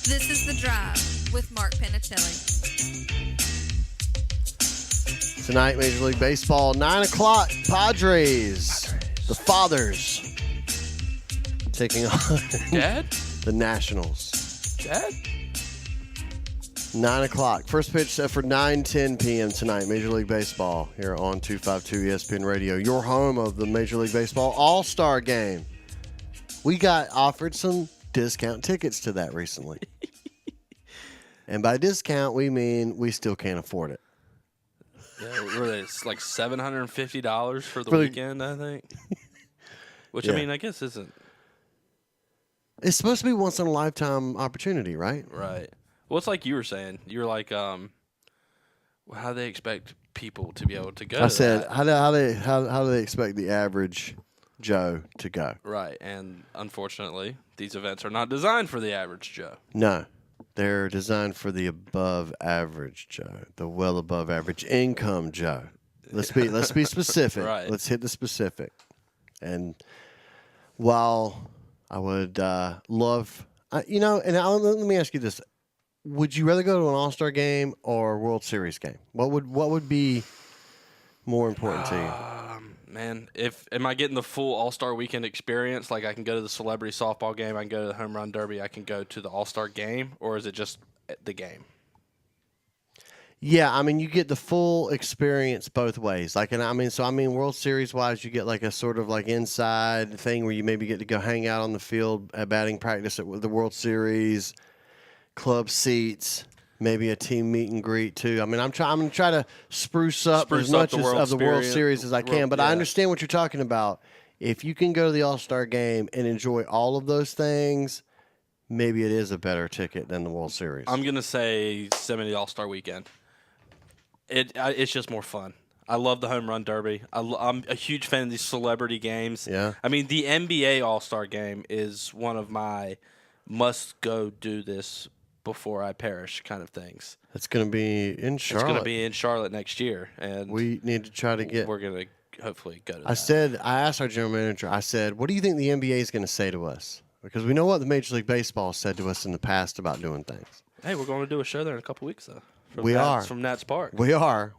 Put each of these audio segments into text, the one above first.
This is The Drive with Mark Penatelli. Tonight, Major League Baseball, 9 o'clock, Padres. The Fathers taking on Dad? the Nationals. Dad? 9 o'clock. First pitch set for 9:10 p.m. tonight, Major League Baseball, here on 252 ESPN Radio, your home of the Major League Baseball All-Star Game. We got offered some discount tickets to that recently. And by discount, we mean we still can't afford it. Yeah, really, it's like $750 for the For the- weekend, I think. Which, Yeah. I mean, I guess isn't It's supposed to be once in a lifetime opportunity, right? right. Well, it's like you were saying. You were like, how do they expect people to be able to go I to said, that? how do they expect the average Joe to go? Right, and unfortunately, these events are not designed for the average Joe. No, they're designed for the above average Joe, the well above average income Joe. Let's be specific. Right. Let's hit the specific. And while I would love, let me ask you this: would you rather go to an All-Star game or a World Series game? What would be more important to you? Man, am I getting the full All-Star Weekend experience? Like, I can go to the Celebrity Softball game, I can go to the Home Run Derby, I can go to the All-Star game, or is it just the game? Yeah, I mean, you get the full experience both ways. World Series wise, you get like a sort of like inside thing where you maybe get to go hang out on the field at batting practice at the World Series, club seats, maybe a team meet and greet too. I mean, I'm going to try to spruce up as much the World of the World Series as I can, but I yeah. understand what you're talking about. If you can go to the All-Star game and enjoy all of those things, maybe it is a better ticket than the World Series. I'm going to say send me the All-Star Weekend. It's just more fun. I love the Home Run Derby. I'm a huge fan of these celebrity games. Yeah. I mean, the NBA All-Star Game is one of my must-go do this before I perish kind of things. It's going to be in Charlotte. It's going to be in Charlotte next year, and We need to try to get. we're going to hopefully go to I that. I asked our general manager, I said, what do you think the NBA is going to say to us? Because we know what the Major League Baseball said to us in the past about doing things. Hey, we're going to do a show there in a couple weeks, though. From Nats Park. We are.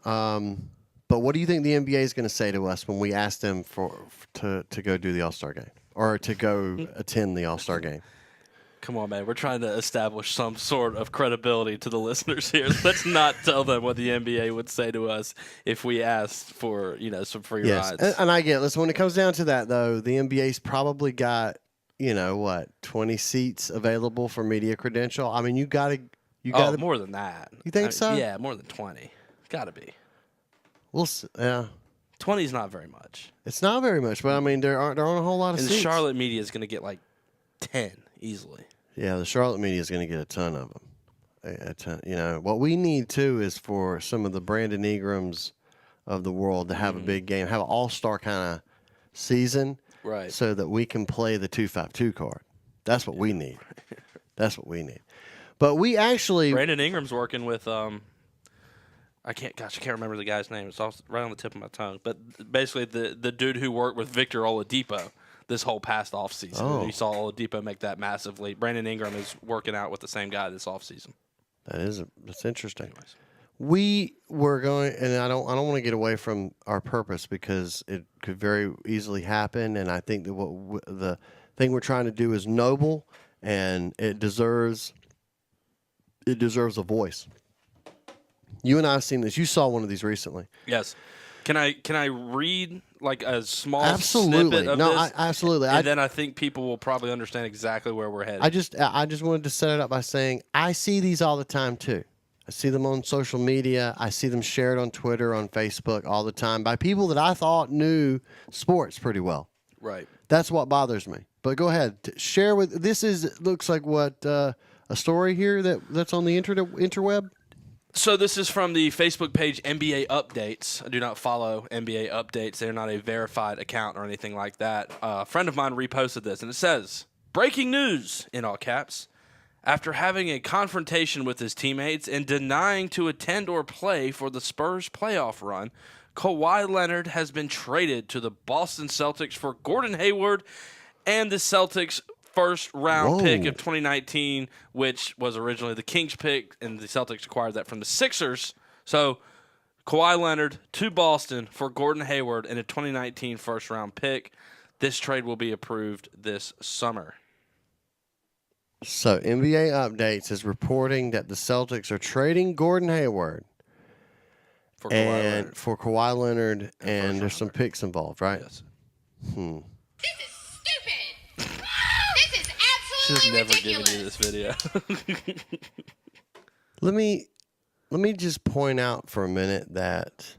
But what do you think the NBA is going to say to us when we ask them to go do the All-Star game or to go attend the All-Star game? Come on, man. We're trying to establish some sort of credibility to the listeners here. Let's not tell them what the NBA would say to us if we asked for, some free Yes, rides. and I get it. Listen, when it comes down to that, though, the NBA's probably got, 20 seats available for media credential. I mean, you got to. More than that. You think so? Yeah, more than 20. Got to be. We'll see. Yeah. 20 is not very much. It's not very much, but I mean, there aren't a whole lot of And seats. the Charlotte media is going to get like 10 easily. Yeah, the Charlotte media is going to get a ton of them. A ton. What we need too is for some of the Brandon Ingrams of the world to have a big game, have an all-star kind of season, Right. so that we can play the 252 card. That's what we need. That's what we need. But we actually Brandon Ingram's working with I can't remember the guy's name. It's right on the tip of my tongue. But basically the dude who worked with Victor Oladipo this whole past offseason. Oh. You saw Oladipo make that massive leap. Brandon Ingram is working out with the same guy this offseason. that's interesting. Anyways. We were going, and I don't want to get away from our purpose because it could very easily happen. And I think that the thing we're trying to do is noble, and it deserves a voice. You and I have seen this. You saw one of these recently. Yes. Can I read like a small Absolutely. snippet of No, this? absolutely. And then I think people will probably understand exactly where we're headed. I just wanted to set it up by saying I see these all the time too. I see them on social media. I see them shared on Twitter, on Facebook all the time by people that I thought knew sports pretty well. Right. That's what bothers me. But go ahead, share with. Looks like what a story here that's on the interweb. So this is from the Facebook page NBA Updates. I do not follow NBA Updates. They're not a verified account or anything like that. A friend of mine reposted this, and it says, "Breaking news," in all caps. After having a confrontation with his teammates and denying to attend or play for the Spurs playoff run, Kawhi Leonard has been traded to the Boston Celtics for Gordon Hayward and the Celtics' first round Whoa. pick of 2019, which was originally the Kings pick, and the Celtics acquired that from the Sixers. So Kawhi Leonard to Boston for Gordon Hayward and a 2019 first round pick. This trade will be approved this summer. So NBA Updates is reporting that the Celtics are trading Gordon Hayward For Kawhi Leonard. for Kawhi Leonard, and there's some picks involved, right? Yes. This is stupid. This is Should absolutely have never ridiculous. given you this video. Let me just point out for a minute that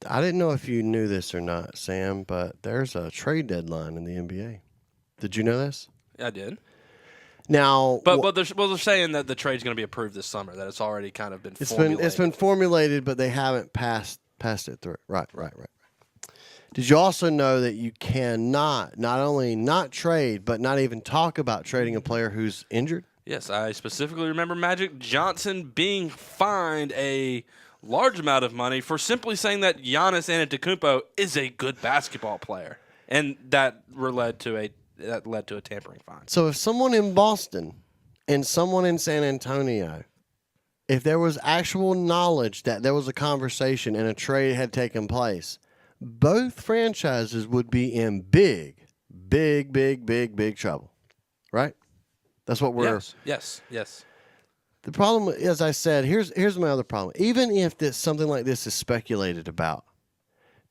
I didn't know if you knew this or not, Sam, but there's a trade deadline in the NBA. Did you know this? I did. Now, But they're saying that the trade's going to be approved this summer, that it's already kind of been it's formulated. been formulated, but they haven't passed it through. Right. Did you also know that you cannot not only not trade, but not even talk about trading a player who's injured? Yes, I specifically remember Magic Johnson being fined a large amount of money for simply saying that Giannis Antetokounmpo is a good basketball player, and that led to a tampering fine. So if someone in Boston and someone in San Antonio, if there was actual knowledge that there was a conversation and a trade had taken place, both franchises would be in big trouble, right? That's what we're. Yes. The problem, as I said, here's my other problem. Even if something like this is speculated about,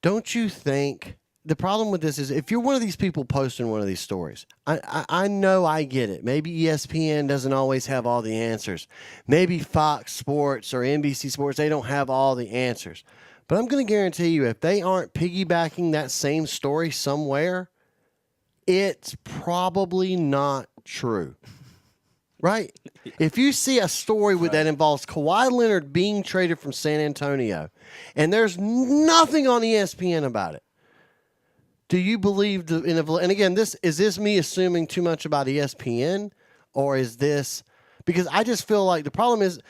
don't you think the problem with this is if you're one of these people posting one of these stories, I know I get it. Maybe ESPN doesn't always have all the answers. Maybe Fox Sports or NBC Sports, they don't have all the answers. But I'm going to guarantee you, if they aren't piggybacking that same story somewhere, it's probably not true. Right? If you see a story that involves Kawhi Leonard being traded from San Antonio, and there's nothing on ESPN about it, do you believe and again, is this me assuming too much about ESPN, or is this because I just feel like the problem is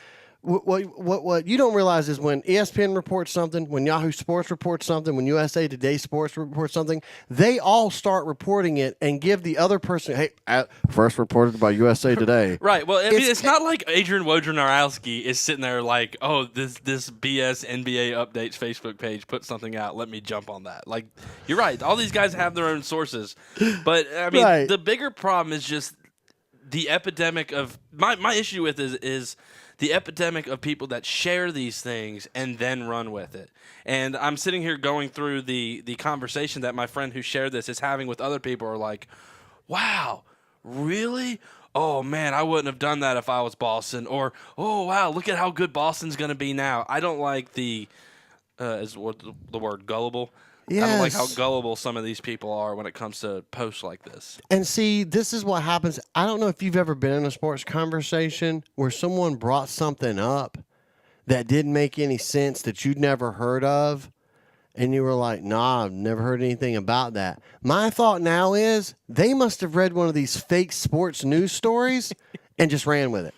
what you don't realize is when ESPN reports something, when Yahoo Sports reports something, when USA Today Sports reports something, they all start reporting it and give the other person, hey, first reported by USA Today. Right. Well, I mean, it's not like Adrian Wojnarowski is sitting there like, oh, this BS NBA Updates Facebook page put something out. Let me jump on that. Like, you're right. All these guys have their own sources. But, I mean, The bigger problem is just the epidemic of – my issue with is the epidemic of people that share these things and then run with it. And I'm sitting here going through the conversation that my friend who shared this is having with other people are like, wow, really? Oh, man, I wouldn't have done that if I was Boston. Or, oh, wow, look at how good Boston's going to be now. I don't like the word gullible. Yes. I don't like how gullible some of these people are when it comes to posts like this. And see, this is what happens. I don't know if you've ever been in a sports conversation where someone brought something up that didn't make any sense that you'd never heard of, and you were like, nah, I've never heard anything about that. My thought now is they must have read one of these fake sports news stories and just ran with it.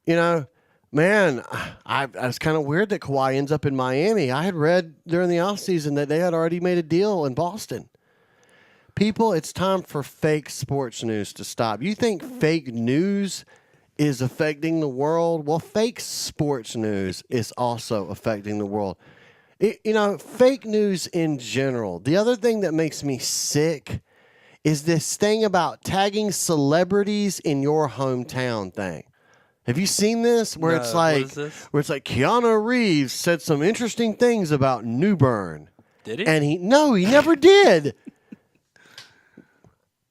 You know, man, it's kind of weird that Kawhi ends up in Miami. I had read during the offseason that they had already made a deal in Boston. People, it's time for fake sports news to stop. You think fake news is affecting the world? Well, fake sports news is also affecting the world. Fake news in general. The other thing that makes me sick is this thing about tagging celebrities in your hometown thing. Have you seen this? Where it's like Keanu Reeves said some interesting things about New Bern. Did he? And he never did.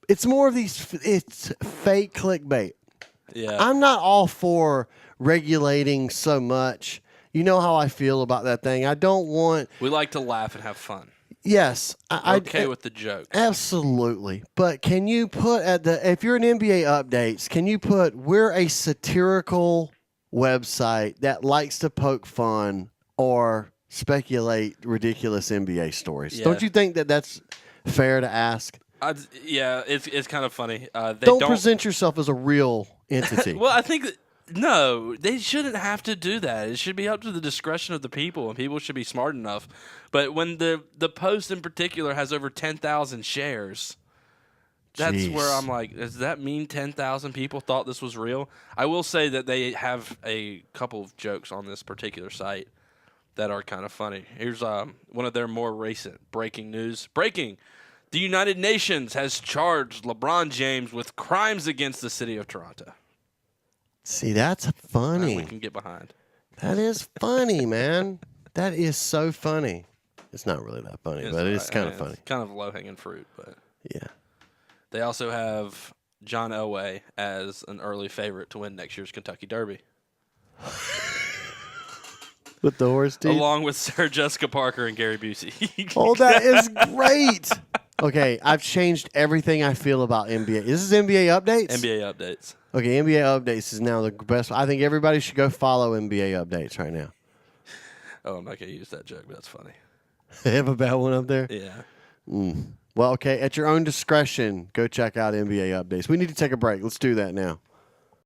It's more of it's fake clickbait. Yeah. I'm not all for regulating so much. You know how I feel about that thing. I don't want. We like to laugh and have fun. Yes, Okay with the joke. Absolutely. But can you put if you're an NBA Updates, can you put we're a satirical website that likes to poke fun or speculate ridiculous NBA stories? Yeah. Don't you think that's fair to ask? It's kind of funny. Don't present yourself as a real entity. Well, I think no, they shouldn't have to do that. It should be up to the discretion of the people, and people should be smart enough. But when the post in particular has over 10,000 shares, That's where Jeez. I'm like, does that mean 10,000 people thought this was real? I will say that they have a couple of jokes on this particular site that are kind of funny. Here's one of their more recent breaking news. Breaking. The United Nations has charged LeBron James with crimes against the city of Toronto. See, that's That funny. we can get behind. That is funny, man. That is so funny. It's not really that funny, but it's kind of funny. It's kind of low-hanging fruit, but Yeah. they also have John Elway as an early favorite to win next year's Kentucky Derby, With the horse teeth. along with Sarah Jessica Parker and Gary Busey. Oh, that is great. Okay, I've changed everything I feel about NBA. This is NBA updates? NBA updates. Okay, NBA updates is now the best. I think everybody should go follow NBA updates right now. Oh, I'm not going to use that joke, but that's funny. They have a bad one up there? Yeah. Well, okay, at your own discretion, go check out NBA updates. We need to take a break. Let's do that now.